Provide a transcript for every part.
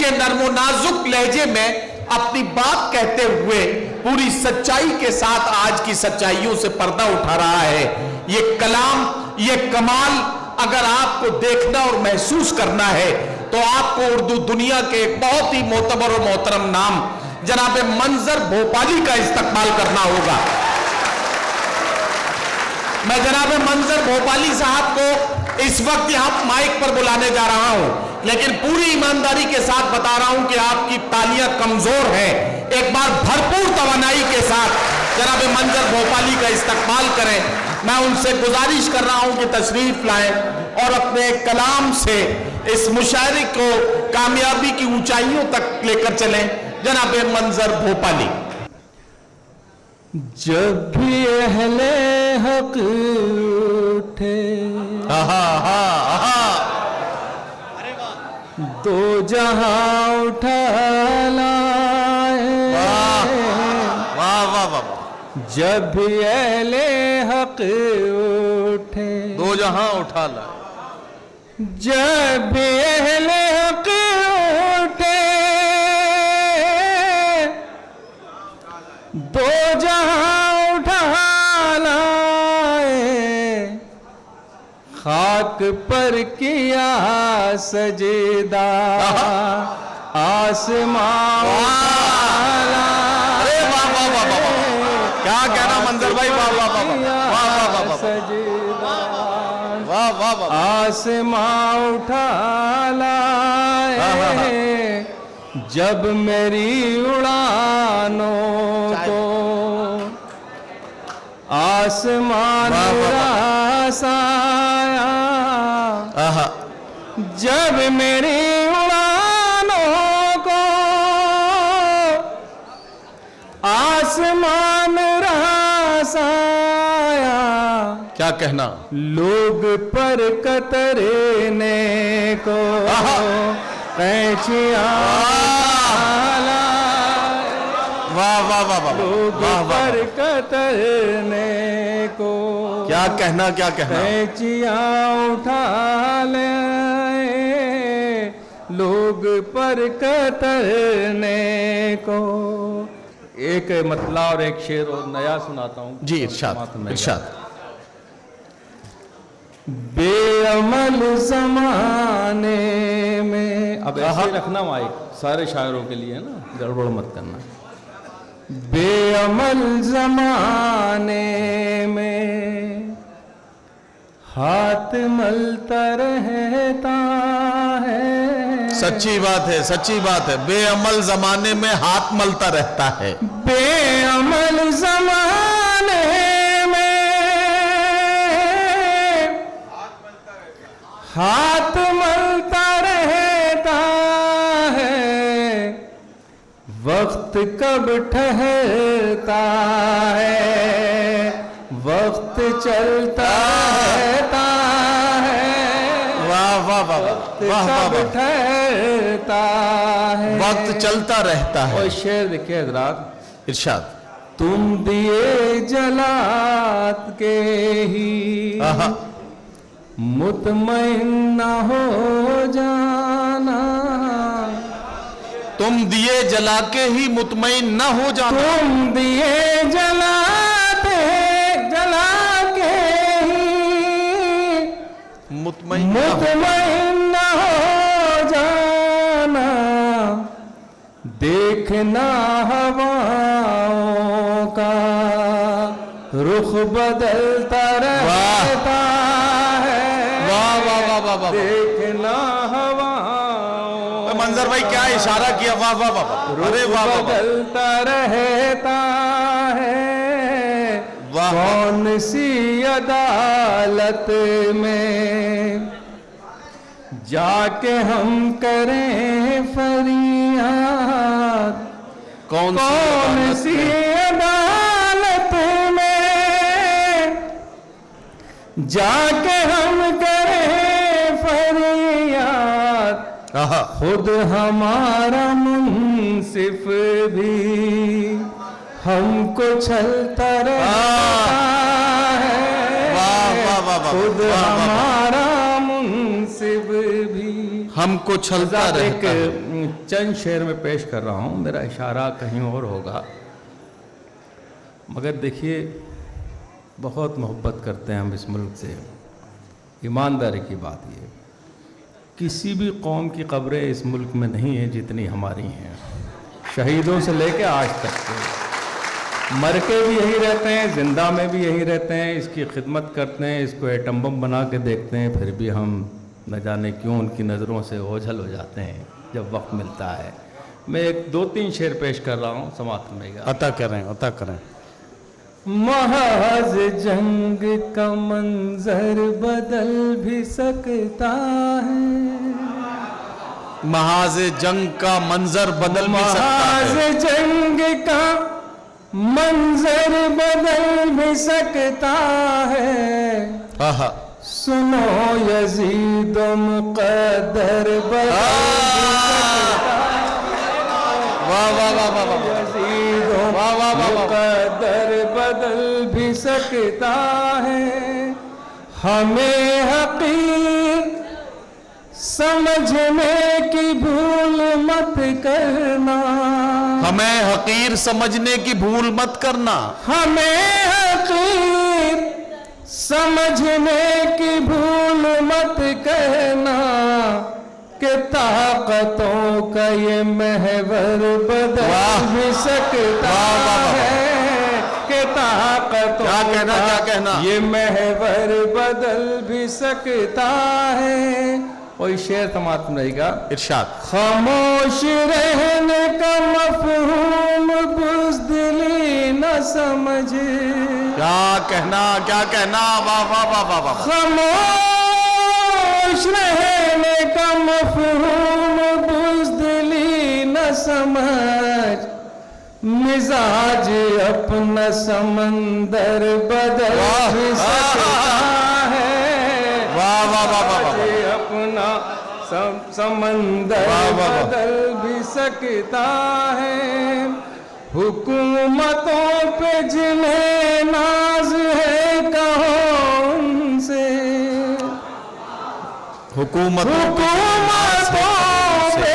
کے نرم و نازک لہجے میں اپنی بات کہتے ہوئے پوری سچائی کے ساتھ آج کی سچائیوں سے پردہ اٹھا رہا ہے. یہ کلام، یہ کمال اگر آپ کو دیکھنا اور محسوس کرنا ہے تو آپ کو اردو دنیا کے ایک بہت ہی معتبر اور محترم نام جناب منظر بھوپالی کا استقبال کرنا ہوگا. میں جناب منظر بھوپالی صاحب کو اس وقت یہاں مائک پر بلانے جا رہا ہوں، لیکن پوری ایمانداری کے ساتھ بتا رہا ہوں کہ آپ کی تالیاں کمزور ہیں. ایک بار بھرپور توانائی کے ساتھ جناب منظر بھوپالی کا استقبال کریں. میں ان سے گزارش کر رہا ہوں کہ تشریف لائیں اور اپنے کلام سے اس مشاعرے کو کامیابی کی اونچائیوں تک لے کر چلیں. جناب منظر بھوپالی. جب بھی اہل حق اٹھے دو جہاں اٹھا لائے. جب بھی اہل حق اٹھے دو جہاں اٹھا لائے. جب بھی اہل حق اٹھے دو جہاں اٹھا لائے. خاک پر کیا سجدہ آسمان اٹھا لائے. کیا کہنا منظر بھائی. آسمان اٹھا لائے. جب میری اڑانوں کو آسمان راس آیا. جب میری اڑانوں کو آسمان راس آیا. کیا کہنا. لوگ پر کترنے کو قینچیاں لوگ پر کترنے کو کیا کہنا. کیا کہنا. قینچیاں اٹھا لے. لوگ پر کترنے کو. ایک مطلع اور ایک شعر اور نیا سناتا ہوں. جی ارشاد ارشاد. بے عمل زمانے میں. اب ایسے رکھنا مائک سارے شاعروں کے لیے نا، گڑبڑ مت کرنا. بے عمل زمانے میں ہاتھ ملتا رہتا ہے. سچی بات ہے، سچی بات ہے. بے عمل زمانے میں ہاتھ ملتا رہتا ہے. بے عمل زمانے میں ہاتھ ملتا رہتا ہے. وقت کب ٹھہرتا ہے، وقت چلتا رہتا ہے. وقت کب ٹھہرتا ہے، وقت چلتا رہتا ہے. اور شعر دیکھیں حضرات. ارشاد. تم دیے جلات کے ہی مطمئن نہ ہو جانا. تم دیے جلا کے ہی مطمئن نہ ہو جانا. تم دیے جلا کے ہی مطمئن نہ ہو جانا. دیکھنا ہواؤں کا رخ بدلتا رہتا ہے. دیکھنا ہواؤں. منظر بھائی کیا اشارہ کیا. واہ واہ واہ. رخ بدلتا رہتا ہے. کون سی عدالت میں جا کے ہم کریں فریاد. کون سی عدالت میں جا کے ہم کریں فریاد. خود ہمارا منصف بھی ہم کو چھلتا رہتا ہے. خود ہمارا منصف بھی ہم کو چھلتا ایک رہتا ہے. چند شعر میں پیش کر رہا ہوں، میرا اشارہ کہیں اور ہوگا، مگر دیکھیے بہت محبت کرتے ہیں ہم اس ملک سے. ایمانداری کی بات یہ، کسی بھی قوم کی قبریں اس ملک میں نہیں ہیں جتنی ہماری ہیں، شہیدوں سے لے کے آج تک کے. مر کے بھی یہی رہتے ہیں، زندہ میں بھی یہی رہتے ہیں، اس کی خدمت کرتے ہیں، اس کو ایٹم بم بنا کے دیکھتے ہیں، پھر بھی ہم نہ جانے کیوں ان کی نظروں سے اوجھل ہو جاتے ہیں جب وقت ملتا ہے. میں ایک 2-3 شعر پیش کر رہا ہوں، سماعت کریں گا. عطا کریں، عطا کریں. محاذ جنگ کا منظر بدل بھی سکتا ہے، محاذ جنگ کا منظر بدل بھی سکتا محاذ ہے. جنگ کا منظر بدل بھی سکتا ہے. آہا. سنو یزید و مقدر بدل بھی سکتا ہے. واہ واہ واہ واہ واہ. یزید و واہ واہ واہ واہ. مقدر بدل بھی سکتا ہے. ہمیں حقیر سمجھنے کی بھول مت کرنا، ہمیں حقیر سمجھنے کی بھول مت کرنا. ہمیں حقیر سمجھنے کی بھول مت کرنا، کہ طاقتوں کا یہ محور بدل بھی سکتا ہے، کہ طاقتوں کیا کہنا، کیا کہنا. یہ محور بدل بھی سکتا ہے. کوئی شعر سماعت میں رہے گا. ارشاد. خاموش رہنے کا مفہوم بزدلی نہ سمجھ، کیا کہنا، کیا کہنا. واہ واہ واہ واہ واہ. خاموش رہنے کا مفہوم بزدلی نہ سمجھ، مزاج اپنا سمندر بدل بھی سکتا ہے. واہ واہ واہ واہ واہ. اپنا سمندر بدل بھی سکتا ہے. حکومتوں پہ جنہیں ناز ہے کہو ان سے، حکومتوں پہ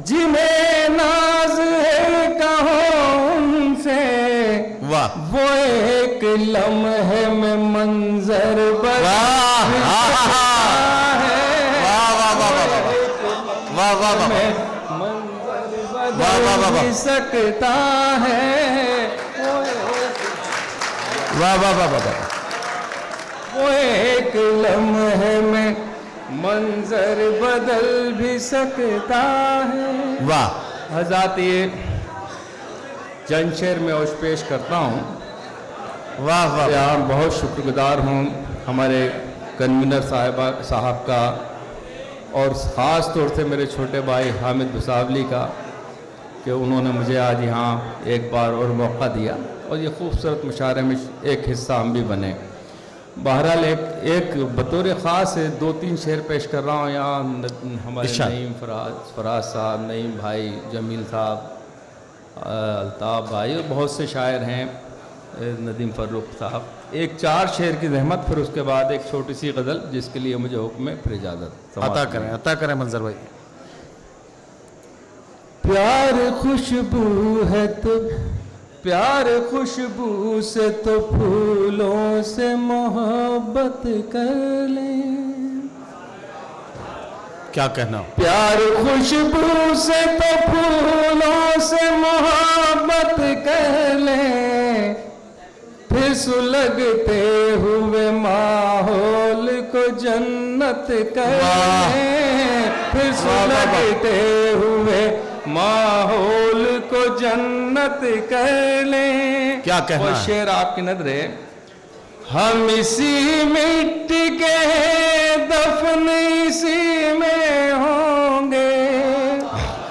جنہیں ناز ہے کہو ان سے. واہ. وہ ایک لمحے میں منظر بدل بھی سکتا ہے. واہ واہ واہ. منظر بدل بھی سکتا ہے. واہ واہ واہ واہ. وہ ایک لمحے میں منظر بدل بھی سکتا ہے. واہ. حضرات یہ چند شعر میں اوش پیش کرتا ہوں. واہ واہ. یہاں بہت شکر گزار ہوں ہمارے کنوینر صاحب کا، اور خاص طور سے میرے چھوٹے بھائی حامد بساولی کا، کہ انہوں نے مجھے آج یہاں ایک بار اور موقع دیا اور یہ خوبصورت مشاعرے میں ایک حصہ ہم بھی بنے. بہرحال ایک بطور خاص 2-3 شعر پیش کر رہا ہوں. یہاں ہمارے نعیم فراز صاحب، نعیم بھائی، جمیل صاحب، الطاف بھائی اور بہت سے شاعر ہیں، ندیم فروخ صاحب. ایک 4 شعر کی زحمت، پھر اس کے بعد ایک چھوٹی سی غزل جس کے لیے مجھے حکم ہے، پھر اجازت. عطا کریں، عطا کریں منظر بھائی. پیار خوشبو ہے تو پیار خوشبو سے تو پھولوں سے محبت کر لیں. کیا کہنا. پیار خوشبو سے تو پھولوں سے محبت کر لیں، پھر سلگتے ہوئے ماحول کو جنت کر لیں، پھر سلگتے ہوئے ماحول کو جنت کر لیں. کیا کہنا ہے. وہ شعر آپ کی نظریں. ہم اسی مٹی کے دفن اسی میں ہوں گے،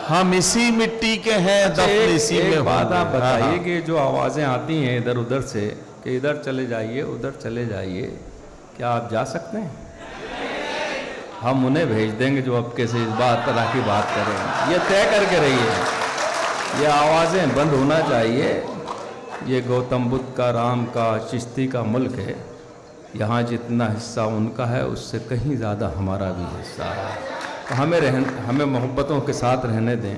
ہم اسی مٹی کے ہیں دفن اسی میں. ایک بات آپ بتائیے کہ جو آوازیں آتی ہیں ادھر ادھر سے کہ ادھر چلے جائیے ادھر چلے جائیے، کیا آپ جا سکتے ہیں؟ ہم انہیں بھیج دیں گے جو اب کسی طرح کی بات کریں. یہ طے کر کے رہیے، یہ آوازیں بند ہونا چاہیے. یہ گوتم بدھ کا، رام کا، چشتی کا ملک ہے. یہاں جتنا حصہ ان کا ہے اس سے کہیں زیادہ ہمارا بھی حصہ ہے. ہمیں محبتوں کے ساتھ رہنے دیں.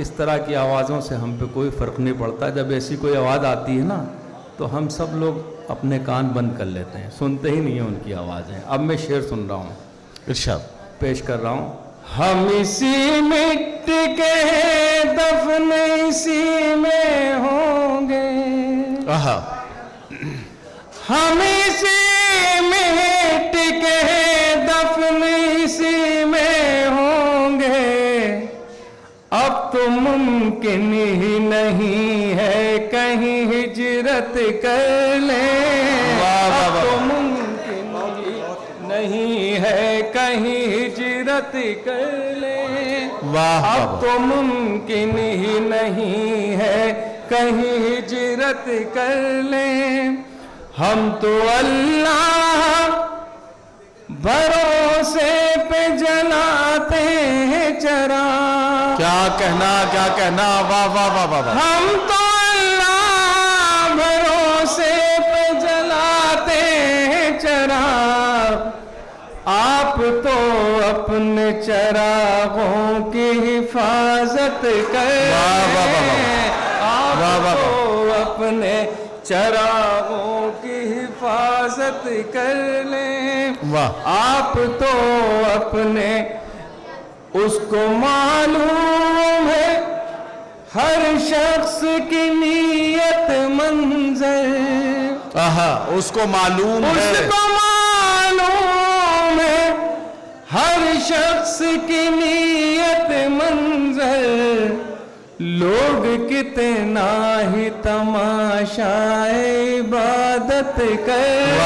اس طرح کی آوازوں سے ہم پہ کوئی فرق نہیں پڑتا. جب ایسی کوئی آواز آتی ہے نا تو ہم سب لوگ اپنے کان بند کر لیتے ہیں, سنتے ہی نہیں ہیں ان کی آوازیں. اب میں شعر سن رہا ہوں, ارشاد پیش کر رہا ہوں. ہم اسی مٹی کے دفن اسی میں ہوں گے, ہم اسی مٹی کے دفن اسی میں ہوں گے. اب تو ممکن ہی نہیں ہے کہیں ہجرت کر لیں. اب تو ممکن ہی نہیں ہے کہیں ہجرت کر لیں. اب تو ممکن ہی نہیں ہے کہیں ہجرت کر لیں. ہم تو اللہ بھروسے پہ جلاتے ہیں چراغ. کیا کہنا, واہ واہ واہ واہ واہ. ہم تو اللہ بھروسے پہ جلاتے ہیں چراغ. آپ تو اپنے چراغوں کی حفاظت کریں. آپ تو اپنے چراغوں کی حفاظت کر لیں. آپ تو اپنے, اس کو معلوم ہے ہر شخص کی نیت منظر. اس کو معلوم ہے, اس کو معلوم ہے ہر شخص کی نیت منظر. لوگ کتنا ہی تماشائے عبادت کریں.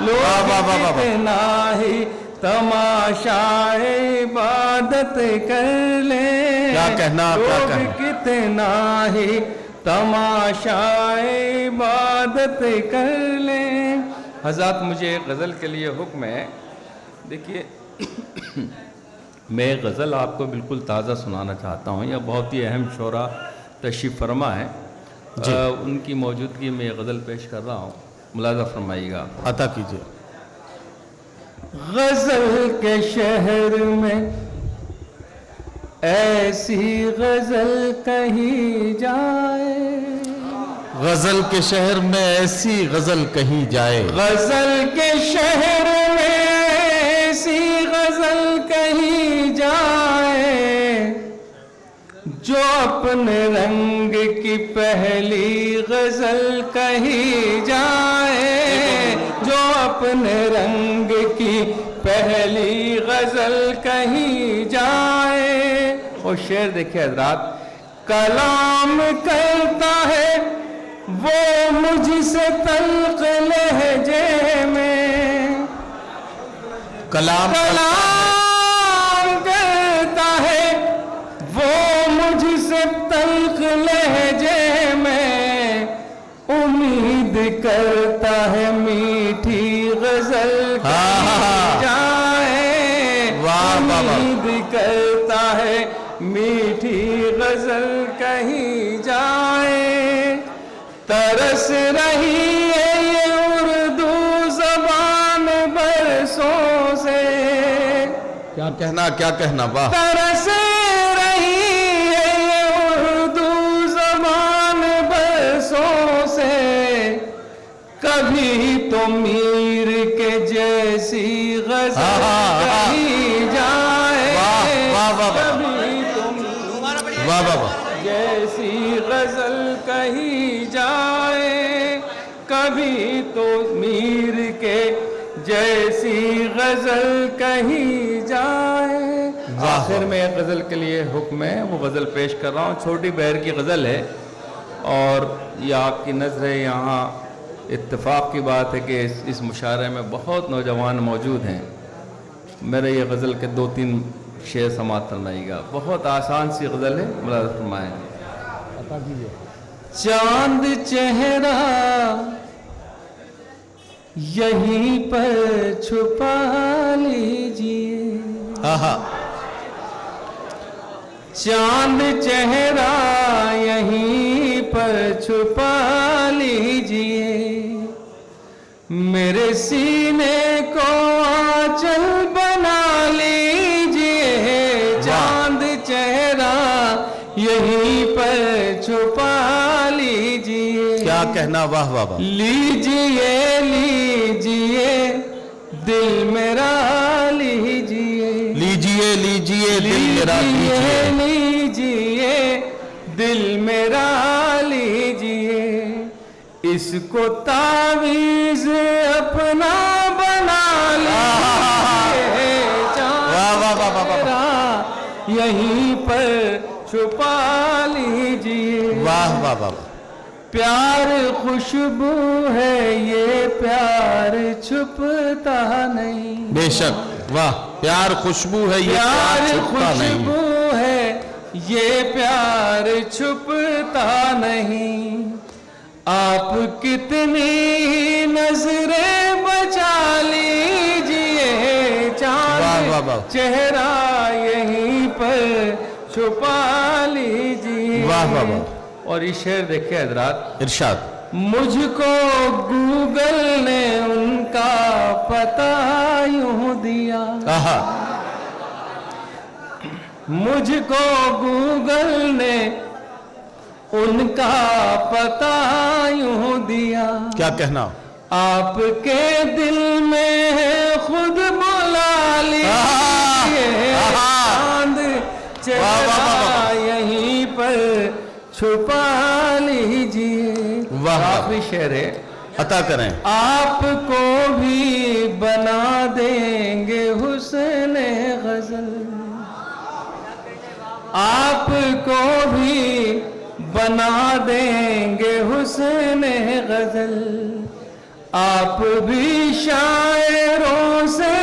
لوگ کتنا ہی تماشائے عبادت کر لیں. لوگ کتنا ہی تماشائے عبادت کر لیں. حضرات مجھے ایک غزل کے لیے حکم ہے. دیکھیے میں ایک غزل آپ کو بالکل تازہ سنانا چاہتا ہوں. یہ بہت ہی اہم شعرا تشریف فرما ہے, ان کی موجودگی میں یہ غزل پیش کر رہا ہوں, ملاحظہ فرمائیے گا. عطا کیجیے. غزل کے شہر میں ایسی غزل کہی جائے. غزل کے شہر میں ایسی غزل کہی جائے. غزل کے شہر میں ایسی غزل کہی جائے جو اپنے رنگ کی پہلی غزل کہی جائے. جو اپنے رنگ کی پہلی غزل کہی جائے. اور شعر دیکھیں حضرات, کلام کرتا ہے وہ مجھ سے تلخ لہجے میں. کلام کرتا ہے وہ مجھ سے تلخ لہجے میں. امید کرتا ہے میٹھی غزل کہی جائے. امید کرتا ہے میٹھی غزل کہی جائے. ترس رہی ہے یہ اردو زبان برسوں سے. کیا کہنا, واہ. ترس رہی ہے یہ اردو زبان برسوں سے. کبھی تو میر کے جیسی غزل کہی جائے. کبھی تو جیسی غزل کہی جائے. کبھی تو میر کے جیسی غزل کہی جائے. آخر میں ایک غزل کے لیے حکم ہے, وہ غزل پیش کر رہا ہوں. چھوٹی بہر کی غزل ہے اور یہ آپ کی نظر ہے. یہاں اتفاق کی بات ہے کہ اس مشاعرے میں بہت نوجوان موجود ہیں. میرے یہ غزل کے 2-3 شعر سماعت فرمائیے گا. بہت آسان سی غزل ہے, ملاحظہ فرمائیں. چاند چہرہ یہیں پر چھپا لیجیے. چاند چہرہ یہیں پر چھپا لیجیے. میرے سینے کو آنچل بنا لیجیے. کیا کہنا، واہ واہ واہ. لیجئے لیجئے دل میرا لیجئے، لیجئے لیجئے دل میرا لیجئے. لیجئے دل میرا لیجئے، اس کو تعویذ اپنا بنا لیجئے، واہ واہ واہ واہ واہ. میرا یہیں پر چھپا لیجئے. واہ واہ واہ. پیار خوشبو ہے یہ پیار چھپتا نہیں، بے شک، واہ. پیار خوشبو ہے یہ پیار چھپتا نہیں. خوشبو ہے یہ پیار چھپتا نہیں. آپ کتنی نظریں بچا لیجئے، واہ واہ چاند واہ. چہرہ یہیں پر چھپا لیجئے. واہ واہ واہ. اور یہ شعر دیکھیں حضرات، ارشاد. مجھ کو گوگل نے ان کا پتہ یوں دیا، آہا. مجھ کو گوگل نے ان کا پتہ یوں دیا، کیا کہنا. آپ کے دل میں خود بلا لیجئے، چاند چہرہ یہیں پر چھپا لیجئے. واہ. آخری شعر ہے، عطا کریں. آپ کو بھی بنا دیں گے حسن غزل، آپ کو بھی بنا دیں گے حسن غزل، آپ بھی شاعروں سے